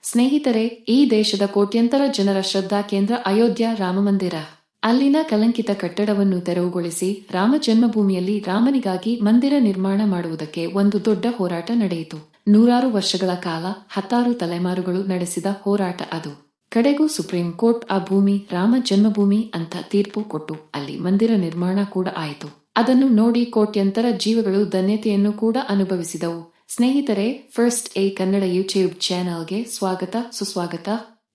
ಸ್ನೇಹಿತರೆ, ಈ ದೇಶದ ಕೋಟ್ಯಂತರ ಜನರ ಶ್ರದ್ಧಾ ಕೇಂದ್ರ ಅಯೋಧ್ಯ ರಾಮಮಂದಿರ. ಅಲ್ಲಿನ ಕಲಂಕಿತ ಕಟ್ಟಡವನ್ನು ತೆರವುಗೊಳಿಸಿ ರಾಮ ಜನ್ಮಭೂಮಿಯಲ್ಲಿ ರಾಮನಿಗಾಗಿ ಮಂದಿರ ನಿರ್ಮಾಣ ಮಾಡುವುದಕ್ಕೆ ಒಂದು ದೊಡ್ಡ ಹೋರಾಟ ನಡೆಯಿತು. ನೂರಾರು ವರ್ಷಗಳ ಕಾಲ 10 ತಲೆಮಾರುಗಳು ನಡೆಸಿದ ಹೋರಾಟ ಅದು. ಕಡೆಗೂ ಸುಪ್ರೀಂ ಕೋರ್ಟ್ ಆ ಭೂಮಿ ರಾಮ ಜನ್ಮಭೂಮಿ ಅಂತ ತೀರ್ಪು ಕೊಟ್ಟು ಅಲ್ಲಿ ಮಂದಿರ ನಿರ್ಮಾಣ ಕೂಡ ಆಯಿತು. ಅದನ್ನು ನೋಡಿ ಕೋಟ್ಯಂತರ ಜೀವಗಳು ಧನ್ಯತೆಯನ್ನು ಕೂಡ ಅನುಭವಿಸಿದವು. ಸ್ನೇಹಿತರೆ, ಫಸ್ಟ್ ಎ ಕನ್ನಡ ಯೂಟ್ಯೂಬ್ ಚಾನೆಲ್ಗೆ ಸ್ವಾಗತ ಸುಸ್ವಾಗತ.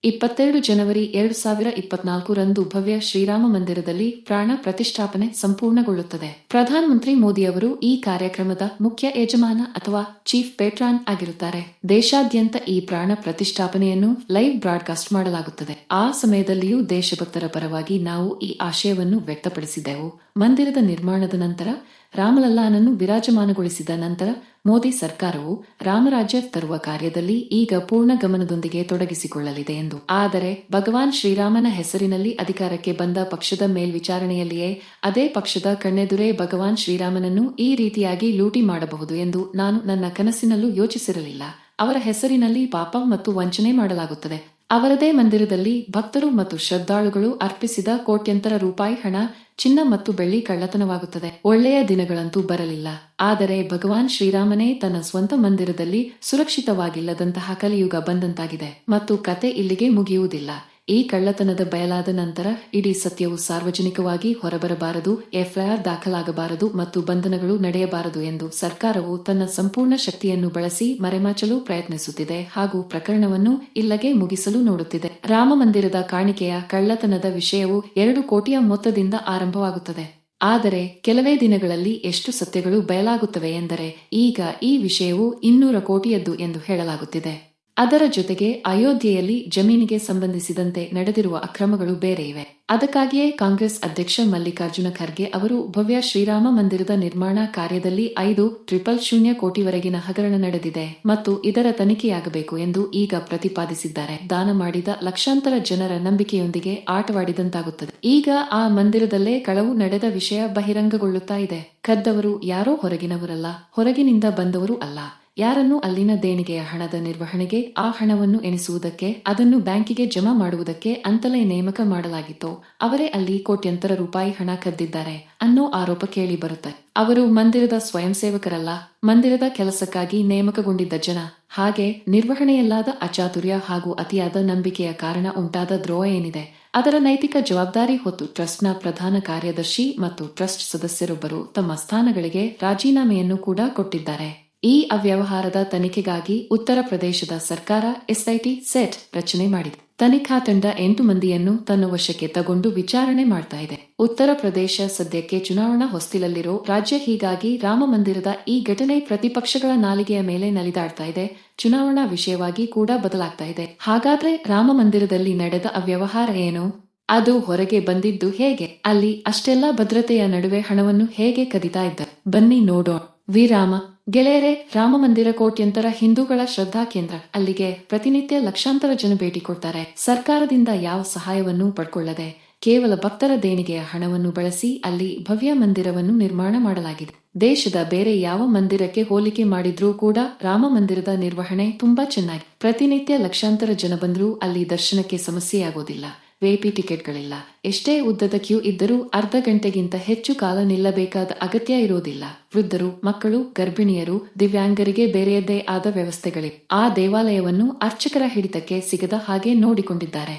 22 ಜನವರಿ 2024 ರಂದು ಭವ್ಯ ಶ್ರೀರಾಮ ಮಂದಿರದಲ್ಲಿ ಪ್ರಾಣ ಪ್ರತಿಷ್ಠಾಪನೆ ಸಂಪೂರ್ಣಗೊಳ್ಳುತ್ತದೆ. ಪ್ರಧಾನಮಂತ್ರಿ ಮೋದಿಯವರು ಈ ಕಾರ್ಯಕ್ರಮದ ಮುಖ್ಯ ಯಜಮಾನ ಅಥವಾ ಚೀಫ್ ಪೇಟ್ರಾನ್ ಆಗಿರುತ್ತಾರೆ. ದೇಶಾದ್ಯಂತ ಈ ಪ್ರಾಣ ಪ್ರತಿಷ್ಠಾಪನೆಯನ್ನು ಲೈವ್ ಬ್ರಾಡ್ಕಾಸ್ಟ್ ಮಾಡಲಾಗುತ್ತದೆ. ಆ ಸಮಯದಲ್ಲಿಯೂ ದೇಶಭಕ್ತರ ಪರವಾಗಿ ನಾವು ಈ ಆಶಯವನ್ನು ವ್ಯಕ್ತಪಡಿಸಿದೆವು. ಮಂದಿರದ ನಿರ್ಮಾಣದ ನಂತರ, ರಾಮಲಲ್ಲಾನನ್ನು ವಿರಾಜಮಾನಗೊಳಿಸಿದ ನಂತರ ಮೋದಿ ಸರ್ಕಾರವು ರಾಮರಾಜ್ಯ ತರುವ ಕಾರ್ಯದಲ್ಲಿ ಈಗ ಪೂರ್ಣ ಗಮನದೊಂದಿಗೆ ತೊಡಗಿಸಿಕೊಳ್ಳಲಿದೆ ಎಂದು. ಆದರೆ ಭಗವಾನ್ ಶ್ರೀರಾಮನ ಹೆಸರಿನಲ್ಲಿ ಅಧಿಕಾರಕ್ಕೆ ಬಂದ ಪಕ್ಷದ ಮೇಲ್ವಿಚಾರಣೆಯಲ್ಲಿಯೇ ಅದೇ ಪಕ್ಷದ ಕಣ್ಣೆದುರೇ ಭಗವಾನ್ ಶ್ರೀರಾಮನನ್ನು ಈ ರೀತಿಯಾಗಿ ಲೂಟಿ ಮಾಡಬಹುದು ಎಂದು ನಾನು ನನ್ನ ಕನಸಿನಲ್ಲೂ ಯೋಚಿಸಿರಲಿಲ್ಲ. ಅವರ ಹೆಸರಿನಲ್ಲಿ ಪಾಪ ಮತ್ತು ವಂಚನೆ ಮಾಡಲಾಗುತ್ತದೆ. ಅವರದೇ ಮಂದಿರದಲ್ಲಿ ಭಕ್ತರು ಮತ್ತು ಶ್ರದ್ಧಾಳುಗಳು ಅರ್ಪಿಸಿದ ಕೋಟ್ಯಂತರ ರೂಪಾಯಿ ಹಣ, ಚಿನ್ನ ಮತ್ತು ಬೆಳ್ಳಿ ಕಳ್ಳತನವಾಗುತ್ತದೆ. ಒಳ್ಳೆಯ ದಿನಗಳಂತೂ ಬರಲಿಲ್ಲ. ಆದರೆ ಭಗವಾನ್ ಶ್ರೀರಾಮನೇ ತನ್ನ ಸ್ವಂತ ಮಂದಿರದಲ್ಲಿ ಸುರಕ್ಷಿತವಾಗಿಲ್ಲದಂತಹ ಕಲಿಯುಗ ಬಂದಂತಾಗಿದೆ. ಮತ್ತು ಕತೆ ಇಲ್ಲಿಗೆ ಮುಗಿಯುವುದಿಲ್ಲ. ಈ ಕಳ್ಳತನದ ಬಯಲಾದ ನಂತರ ಇಡೀ ಸತ್ಯವು ಸಾರ್ವಜನಿಕವಾಗಿ ಹೊರಬರಬಾರದು, ಎಫ್ಐಆರ್ ದಾಖಲಾಗಬಾರದು ಮತ್ತು ಬಂಧನಗಳು ನಡೆಯಬಾರದು ಎಂದು ಸರ್ಕಾರವು ತನ್ನ ಸಂಪೂರ್ಣ ಶಕ್ತಿಯನ್ನು ಬಳಸಿ ಮರೆಮಾಚಲು ಪ್ರಯತ್ನಿಸುತ್ತಿದೆ ಹಾಗೂ ಪ್ರಕರಣವನ್ನು ಇಲ್ಲಗೆ ಮುಗಿಸಲು ನೋಡುತ್ತಿದೆ. ರಾಮ ಮಂದಿರದ ಕಾಣಿಕೆಯ ಕಳ್ಳತನದ ವಿಷಯವು 2 ಕೋಟಿಯ ಮೊತ್ತದಿಂದ ಆರಂಭವಾಗುತ್ತದೆ. ಆದರೆ ಕೆಲವೇ ದಿನಗಳಲ್ಲಿ ಎಷ್ಟು ಸತ್ಯಗಳು ಬಯಲಾಗುತ್ತವೆ ಎಂದರೆ, ಈಗ ಈ ವಿಷಯವು 200 ಕೋಟಿಯದ್ದು ಎಂದು ಹೇಳಲಾಗುತ್ತಿದೆ. ಅದರ ಜೊತೆಗೆ ಅಯೋಧ್ಯೆಯಲ್ಲಿ ಜಮೀನಿಗೆ ಸಂಬಂಧಿಸಿದಂತೆ ನಡೆದಿರುವ ಅಕ್ರಮಗಳು ಬೇರೆ ಇವೆ. ಅದಕ್ಕಾಗಿಯೇ ಕಾಂಗ್ರೆಸ್ ಅಧ್ಯಕ್ಷ ಮಲ್ಲಿಕಾರ್ಜುನ ಖರ್ಗೆ ಅವರು ಭವ್ಯ ಶ್ರೀರಾಮ ಮಂದಿರದ ನಿರ್ಮಾಣ ಕಾರ್ಯದಲ್ಲಿ 5,000 ಕೋಟಿವರೆಗಿನ ಹಗರಣ ನಡೆದಿದೆ ಮತ್ತು ಇದರ ತನಿಖೆಯಾಗಬೇಕು ಎಂದು ಈಗ ಪ್ರತಿಪಾದಿಸಿದ್ದಾರೆ. ದಾನ ಮಾಡಿದ ಲಕ್ಷಾಂತರ ಜನರ ನಂಬಿಕೆಯೊಂದಿಗೆ ಆಟವಾಡಿದಂತಾಗುತ್ತದೆ. ಈಗ ಆ ಮಂದಿರದಲ್ಲೇ ಕಳವು ನಡೆದ ವಿಷಯ ಬಹಿರಂಗಗೊಳ್ಳುತ್ತಾ ಇದೆ. ಕದ್ದವರು ಯಾರೋ ಹೊರಗಿನವರಲ್ಲ, ಹೊರಗಿನಿಂದ ಬಂದವರು ಅಲ್ಲ. ಯಾರನ್ನು ಅಲ್ಲಿನ ದೇಣಿಗೆಯ ಹಣದ ನಿರ್ವಹಣೆಗೆ, ಆ ಹಣವನ್ನು ಎಣಿಸುವುದಕ್ಕೆ, ಅದನ್ನು ಬ್ಯಾಂಕಿಗೆ ಜಮಾ ಮಾಡುವುದಕ್ಕೆ ಅಂತಲೇ ನೇಮಕ ಮಾಡಲಾಗಿತ್ತೋ ಅವರೇ ಅಲ್ಲಿ ಕೋಟ್ಯಂತರ ರೂಪಾಯಿ ಹಣ ಕದ್ದಿದ್ದಾರೆ ಅನ್ನೋ ಆರೋಪ ಕೇಳಿ ಬರುತ್ತೆ. ಅವರು ಮಂದಿರದ ಸ್ವಯಂ ಸೇವಕರಲ್ಲ, ಮಂದಿರದ ಕೆಲಸಕ್ಕಾಗಿ ನೇಮಕಗೊಂಡಿದ್ದ ಜನ. ಹಾಗೆ ನಿರ್ವಹಣೆಯಲ್ಲಾದ ಅಚಾತುರ್ಯ ಹಾಗೂ ಅತಿಯಾದ ನಂಬಿಕೆಯ ಕಾರಣ ಉಂಟಾದ ದ್ರೋಹ ಏನಿದೆ ಅದರ ನೈತಿಕ ಜವಾಬ್ದಾರಿ ಹೊತ್ತು ಟ್ರಸ್ಟ್ನ ಪ್ರಧಾನ ಕಾರ್ಯದರ್ಶಿ ಮತ್ತು ಟ್ರಸ್ಟ್ ಸದಸ್ಯರೊಬ್ಬರು ತಮ್ಮ ಸ್ಥಾನಗಳಿಗೆ ರಾಜೀನಾಮೆಯನ್ನು ಕೂಡ ಕೊಟ್ಟಿದ್ದಾರೆ. ಈ ಅವ್ಯವಹಾರದ ತನಿಖೆಗಾಗಿ ಉತ್ತರ ಪ್ರದೇಶದ ಸರ್ಕಾರ ಎಸ್ಐಟಿ ಸೆಟ್ ರಚನೆ ಮಾಡಿದೆ. ತನಿಖಾ ತಂಡ 8 ಮಂದಿಯನ್ನು ತನ್ನ ವಶಕ್ಕೆ ತಗೊಂಡು ವಿಚಾರಣೆ ಮಾಡ್ತಾ ಇದೆ. ಉತ್ತರ ಪ್ರದೇಶ ಸದ್ಯಕ್ಕೆ ಚುನಾವಣಾ ಹೊಸ್ತಿಲಲ್ಲಿರೋ ರಾಜ್ಯ. ಹೀಗಾಗಿ ರಾಮ ಮಂದಿರದ ಈ ಘಟನೆ ಪ್ರತಿಪಕ್ಷಗಳ ನಾಲಿಗೆಯ ಮೇಲೆ ನಲಿದಾಡ್ತಾ ಇದೆ. ಚುನಾವಣಾ ವಿಷಯವಾಗಿ ಕೂಡ ಬದಲಾಗ್ತಾ ಇದೆ. ಹಾಗಾದ್ರೆ ರಾಮ ಮಂದಿರದಲ್ಲಿ ನಡೆದ ಅವ್ಯವಹಾರ ಏನು? ಅದು ಹೊರಗೆ ಬಂದಿದ್ದು ಹೇಗೆ? ಅಲ್ಲಿ ಅಷ್ಟೆಲ್ಲ ಭದ್ರತೆಯ ನಡುವೆ ಹಣವನ್ನು ಹೇಗೆ ಕದಿತಾ ಇದ್ದ? ಬನ್ನಿ ನೋಡೋಣ. ವಿರಾಮ ಗೆಳೆಯರೆ, ರಾಮ ಮಂದಿರ ಕೋಟ್ಯಂತರ ಹಿಂದೂಗಳ ಶ್ರದ್ಧಾ ಕೇಂದ್ರ. ಅಲ್ಲಿಗೆ ಪ್ರತಿನಿತ್ಯ ಲಕ್ಷಾಂತರ ಜನ ಭೇಟಿ ಕೊಡ್ತಾರೆ. ಸರ್ಕಾರದಿಂದ ಯಾವ ಸಹಾಯವನ್ನು ಪಡ್ಕೊಳ್ಳದೆ ಕೇವಲ ಭಕ್ತರ ದೇಣಿಗೆಯ ಹಣವನ್ನು ಬಳಸಿ ಅಲ್ಲಿ ಭವ್ಯ ಮಂದಿರವನ್ನು ನಿರ್ಮಾಣ ಮಾಡಲಾಗಿದೆ. ದೇಶದ ಬೇರೆ ಯಾವ ಮಂದಿರಕ್ಕೆ ಹೋಲಿಕೆ ಮಾಡಿದ್ರೂ ಕೂಡ ರಾಮ ಮಂದಿರದ ನಿರ್ವಹಣೆ ತುಂಬಾ ಚೆನ್ನಾಗಿ. ಪ್ರತಿನಿತ್ಯ ಲಕ್ಷಾಂತರ ಜನ ಬಂದರೂ ಅಲ್ಲಿ ದರ್ಶನಕ್ಕೆ ಸಮಸ್ಯೆಯಾಗೋದಿಲ್ಲ. ವಿಐಪಿ ಟಿಕೆಟ್ಗಳಿಲ್ಲ. ಎಷ್ಟೇ ಉದ್ದದ ಕ್ಯೂ ಇದ್ದರೂ ಅರ್ಧ ಗಂಟೆಗಿಂತ ಹೆಚ್ಚು ಕಾಲ ನಿಲ್ಲಬೇಕಾದ ಅಗತ್ಯ ಇರೋದಿಲ್ಲ. ವೃದ್ಧರು, ಮಕ್ಕಳು, ಗರ್ಭಿಣಿಯರು, ದಿವ್ಯಾಂಗರಿಗೆ ಬೇರೆಯದ್ದೇ ಆದ ವ್ಯವಸ್ಥೆಗಳಿವೆ. ಆ ದೇವಾಲಯವನ್ನು ಅರ್ಚಕರ ಹಿಡಿತಕ್ಕೆ ಸಿಗದ ಹಾಗೆ ನೋಡಿಕೊಂಡಿದ್ದಾರೆ.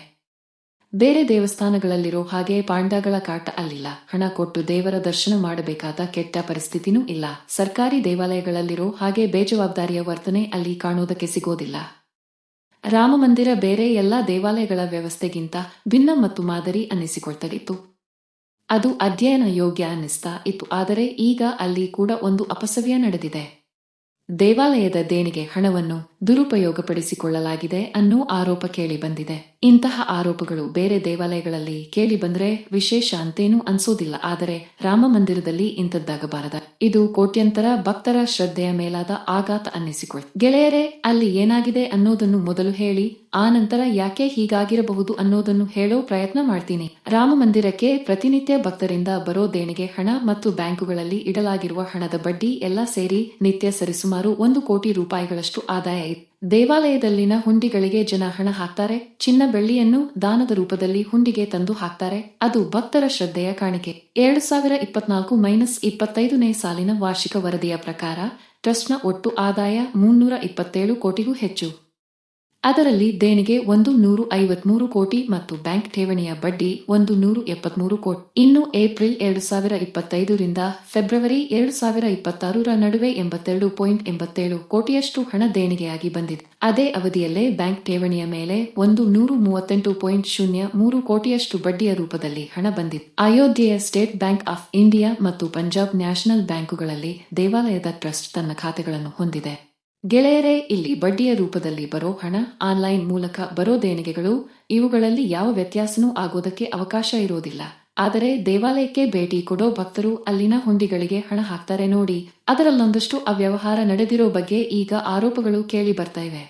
ಬೇರೆ ದೇವಸ್ಥಾನಗಳಲ್ಲಿರೋ ಹಾಗೆ ಪಾಂಡಗಳ ಕಾಟ ಅಲ್ಲಿಲ್ಲ. ಹಣ ಕೊಟ್ಟು ದೇವರ ದರ್ಶನ ಮಾಡಬೇಕಾದ ಕೆಟ್ಟ ಪರಿಸ್ಥಿತಿನೂ ಇಲ್ಲ. ಸರ್ಕಾರಿ ದೇವಾಲಯಗಳಲ್ಲಿರೋ ಹಾಗೆ ಬೇಜವಾಬ್ದಾರಿಯ ವರ್ತನೆ ಅಲ್ಲಿ ಕಾಣೋದಕ್ಕೆ ಸಿಗೋದಿಲ್ಲ. ರಾಮ ಮಂದಿರ ಬೇರೆ ಎಲ್ಲಾ ದೇವಾಲಯಗಳ ವ್ಯವಸ್ಥೆಗಿಂತ ಭಿನ್ನ ಮತ್ತು ಮಾದರಿ ಅನ್ನಿಸಿಕೊಳ್ತಾಗಿತ್ತು. ಅದು ಅಧ್ಯಯನ ಯೋಗ್ಯ ಅನ್ನಿಸ್ತಾ ಇತ್ತು. ಆದರೆ ಈಗ ಅಲ್ಲಿ ಕೂಡ ಒಂದು ಅಪಸವ್ಯ ನಡೆದಿದೆ. ದೇವಾಲಯದ ದೇಣಿಗೆ ಹಣವನ್ನು ದುರುಪಯೋಗಪಡಿಸಿಕೊಳ್ಳಲಾಗಿದೆ ಅನ್ನೋ ಆರೋಪ ಕೇಳಿ ಬಂದಿದೆ. ಇಂತಹ ಆರೋಪಗಳು ಬೇರೆ ದೇವಾಲಯಗಳಲ್ಲಿ ಕೇಳಿ ಬಂದ್ರೆ ವಿಶೇಷ ಅಂತೇನೂ ಅನ್ಸೋದಿಲ್ಲ. ಆದರೆ ರಾಮ ಮಂದಿರದಲ್ಲಿ ಇಂಥದ್ದಾಗಬಾರದ. ಇದು ಕೋಟ್ಯಂತರ ಭಕ್ತರ ಶ್ರದ್ಧೆಯ ಮೇಲಾದ ಆಘಾತ ಅನ್ನಿಸಿಕೊಳ್ತು. ಗೆಳೆಯರೇ, ಅಲ್ಲಿ ಏನಾಗಿದೆ ಅನ್ನೋದನ್ನು ಮೊದಲು ಹೇಳಿ, ಆ ನಂತರ ಯಾಕೆ ಹೀಗಾಗಿರಬಹುದು ಅನ್ನೋದನ್ನು ಹೇಳೋ ಪ್ರಯತ್ನ ಮಾಡ್ತೀನಿ. ರಾಮ ಮಂದಿರಕ್ಕೆ ಪ್ರತಿನಿತ್ಯ ಭಕ್ತರಿಂದ ಬರೋ ದೇಣಿಗೆ ಹಣ ಮತ್ತು ಬ್ಯಾಂಕುಗಳಲ್ಲಿ ಇಡಲಾಗಿರುವ ಹಣದ ಬಡ್ಡಿ ಎಲ್ಲ ಸೇರಿ ನಿತ್ಯ ಸರಿಸುಮಾರು 1 ಕೋಟಿ ರೂಪಾಯಿಗಳಷ್ಟು ಆದಾಯ ಇದೆ. ದೇವಾಲಯದಲ್ಲಿನ ಹುಂಡಿಗಳಿಗೆ ಜನ ಹಣ ಹಾಕ್ತಾರೆ, ಚಿನ್ನ ಬೆಳ್ಳಿಯನ್ನು ದಾನದ ರೂಪದಲ್ಲಿ ಹುಂಡಿಗೆ ತಂದು ಹಾಕ್ತಾರೆ. ಅದು ಭಕ್ತರ ಶ್ರದ್ಧೆಯ ಕಾಣಿಕೆ. 2024-25ನೇ ಸಾಲಿನ ವಾರ್ಷಿಕ ವರದಿಯ ಪ್ರಕಾರ ಟ್ರಸ್ಟ್ನ ಒಟ್ಟು ಆದಾಯ 327 ಕೋಟಿಗೂ ಹೆಚ್ಚು. ಅದರಲ್ಲಿ ದೇಣಿಗೆ 153 ಕೋಟಿ ಮತ್ತು ಬ್ಯಾಂಕ್ ಠೇವಣಿಯ ಬಡ್ಡಿ 173 ಕೋಟಿ. ಇನ್ನು ಏಪ್ರಿಲ್ 2025ರಿಂದ ಫೆಬ್ರವರಿ 2026ರ ನಡುವೆ 82.87 ಕೋಟಿಯಷ್ಟು ಹಣ ದೇಣಿಗೆಯಾಗಿ ಬಂದಿದೆ. ಅದೇ ಅವಧಿಯಲ್ಲೇ ಬ್ಯಾಂಕ್ ಠೇವಣಿಯ ಮೇಲೆ 138.03 ಕೋಟಿಯಷ್ಟು ಬಡ್ಡಿಯ ರೂಪದಲ್ಲಿ ಹಣ ಬಂದಿದೆ. ಅಯೋಧ್ಯೆಯ ಸ್ಟೇಟ್ ಬ್ಯಾಂಕ್ ಆಫ್ ಇಂಡಿಯಾ ಮತ್ತು ಪಂಜಾಬ್ ನ್ಯಾಷನಲ್ ಬ್ಯಾಂಕುಗಳಲ್ಲಿ ದೇವಾಲಯದ ಟ್ರಸ್ಟ್ ತನ್ನ ಖಾತೆಗಳನ್ನು ಹೊಂದಿದೆ. ಗೆಳೆಯರೇ, ಇಲ್ಲಿ ಬಡ್ಡಿಯ ರೂಪದಲ್ಲಿ ಬರೋ ಹಣ, ಆನ್ಲೈನ್ ಮೂಲಕ ಬರೋ ದೇಣಿಗೆಗಳು, ಇವುಗಳಲ್ಲಿ ಯಾವ ವ್ಯತ್ಯಾಸನೂ ಆಗೋದಕ್ಕೆ ಅವಕಾಶ ಇರೋದಿಲ್ಲ. ಆದರೆ ದೇವಾಲಯಕ್ಕೆ ಭೇಟಿ ಕೊಡೋ ಭಕ್ತರು ಅಲ್ಲಿನ ಹುಂಡಿಗಳಿಗೆ ಹಣ ಹಾಕ್ತಾರೆ ನೋಡಿ, ಅದರಲ್ಲೊಂದಷ್ಟು ಅವ್ಯವಹಾರ ನಡೆದಿರೋ ಬಗ್ಗೆ ಈಗ ಆರೋಪಗಳು ಕೇಳಿ ಬರ್ತಾ ಇವೆ.